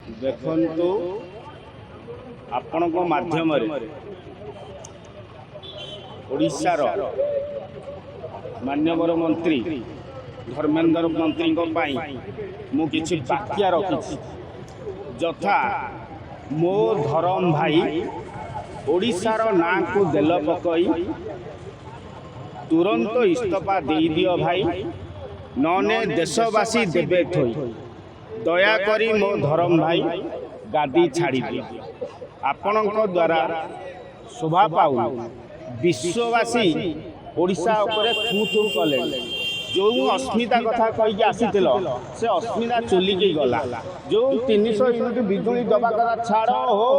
ଦେଖନ୍ତୁ ଆପଣଙ୍କ ମାଧ୍ୟମରେ ଓଡ଼ିଶାର ମାନ୍ୟବର ମନ୍ତ୍ରୀ ଧର୍ମେନ୍ଦ୍ର ମନ୍ତ୍ରୀଙ୍କ ପାଇଁ ମୁଁ କିଛି ବାକ୍ୟ ରଖିଛି। ଯଥା ମୋ ଧରମ ଭାଇ ଓଡ଼ିଶାର ନାଁକୁ ଦେଲ ପକାଇ ତୁରନ୍ତ ଇସ୍ତଫା ଦେଇଦିଅ ଭାଇ, ନନେ ଦେଶବାସୀ ଦେବେ ଥୋଇ। ଦୟାକରି ମୋ ଧରମ ଭାଇ ଗାଦି ଛାଡ଼ିଦିଅ। ଆପଣଙ୍କ ଦ୍ୱାରା ଶୋଭା ପାଉନି, ବିଶ୍ୱବାସୀ ଓଡ଼ିଶା ଉପରେ ଥୁ ଥୁ କଲେଣି। ଯେଉଁ ଅସ୍ମିତା କଥା କହିକି ଆସିଥିଲ ସେ ଅସ୍ମିତା ଚୁଲିକି ଗଲା। ଯେଉଁ 300 ୟୁନିଟ୍ ବିଜୁଳି ଦେବା କଥା ଛାଡ଼ ହୋ,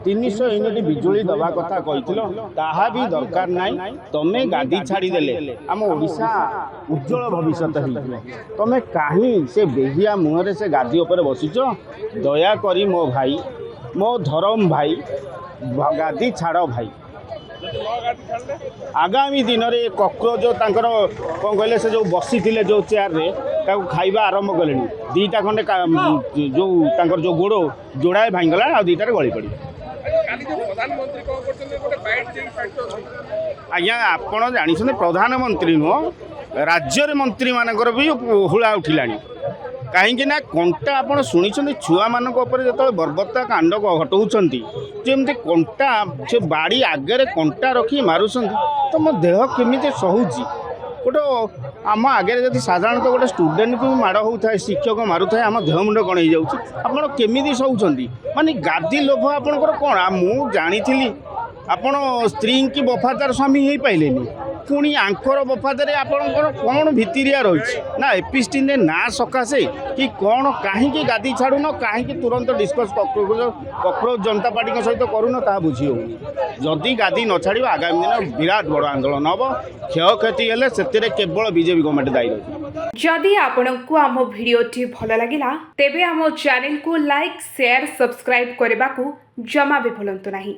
300 ୟୁନିଟ୍ ବିଜୁଳି ଦେବା କଥା କହିଥିଲ ତାହା ବି ଦରକାର ନାହିଁ। ତମେ ଗାଦି ଛାଡ଼ିଦେଲେ ଆମ ଓଡ଼ିଶା ଉଜ୍ଜଳ ଭବିଷ୍ୟତ ହେଇଯିବ। ତମେ କାହିଁ ସେ ବେହିଆ ମୁହଁରେ ସେ ଗାଦି ଉପରେ ବସିଛ? ଦୟାକରି ମୋ ଭାଇ, ମୋ ଧରମ ଭାଇ ଗାଦି ଛାଡ଼ ଭାଇ। ଆଗାମୀ ଦିନରେ କକ୍ରୋଚ ତାଙ୍କର କ'ଣ କହିଲେ, ସେ ଯେଉଁ ବସିଥିଲେ ଯେଉଁ ଚେୟାରରେ ତାକୁ ଖାଇବା ଆରମ୍ଭ କଲେଣି। ଦୁଇଟା ଖଣ୍ଡେ ଯେଉଁ ତାଙ୍କର ଯେଉଁ ଗୋଡ଼ ଯୋଡ଼ାଏ ଭାଙ୍ଗିଗଲା, ଆଉ ଦୁଇଟାରେ ଗଳି ପଡ଼ିବ। ଆଜ୍ଞା ଆପଣ ଜାଣିଛନ୍ତି ପ୍ରଧାନମନ୍ତ୍ରୀ ନୁହଁ, ରାଜ୍ୟରେ ମନ୍ତ୍ରୀମାନଙ୍କର ବି ହୁଳା ଉଠିଲାଣି। କାହିଁକି ନା କଣ୍ଟା ଆପଣ ଶୁଣିଛନ୍ତି ଛୁଆମାନଙ୍କ ଉପରେ ଯେତେବେଳେ ବର୍ବରତା କାଣ୍ଡ ଘଟଉଛନ୍ତି, ଯେମିତି କଣ୍ଟା ସେ ବାଡ଼ି ଆଗରେ କଣ୍ଟା ରଖି ମାରୁଛନ୍ତି, ତ ମୋ ଦେହ କେମିତି ସହୁଛି? ଗୋଟେ ଆମ ଆଗରେ ଯଦି ସାଧାରଣତଃ ଗୋଟେ ଷ୍ଟୁଡେଣ୍ଟକୁ ମାଡ଼ ହେଉଥାଏ, ଶିକ୍ଷକ ମାରୁଥାଏ, ଆମ ଦେହ ମୁଣ୍ଡ କ'ଣ ହେଇଯାଉଛି? ଆପଣ କେମିତି ସହୁଛନ୍ତି? ମାନେ ଗାଦି ଲୋଭ ଆପଣଙ୍କର କ'ଣ? ମୁଁ ଜାଣିଥିଲି ଆପଣ ସ୍ତ୍ରୀଙ୍କି ବଫାଦାର ସ୍ୱାମୀ ହେଇପାରିଲେନି, ପୁଣି ଆଙ୍କର ବଫାଦାରୀ ଆପଣଙ୍କର କ'ଣ ଭିତିରିଆ ରହିଛି? ନା ଏପିଷ୍ଟିନ୍ରେ ନାଁ ସକାଶେ କି କ'ଣ? କାହିଁକି ଗାଦି ଛାଡ଼ୁନ? କାହିଁକି ତୁରନ୍ତ ଡିସ୍କସ୍ କକ୍ରୋଚ ଜନତା ପାର୍ଟିଙ୍କ ସହିତ କରୁନ? ତାହା ବୁଝି ହେଉନି। ଯଦି ଗାଦି ନ ଛାଡ଼ିବ ଆଗାମୀ ଦିନ ବିରାଟ ବଡ଼ ଆନ୍ଦୋଳନ ହେବ। କ୍ଷୟକ୍ଷତି ହେଲେ ସେଥିରେ କେବଳ ବିଜେପି ଗଭର୍ଣ୍ଣମେଣ୍ଟ ଦାୟୀ ରହିବ। जदि आपंक आम भिडी भल लगा तेब आम चैनल को लाइक, शेयर, सब्सक्राइब करने को जमा भी भूलु नहीं।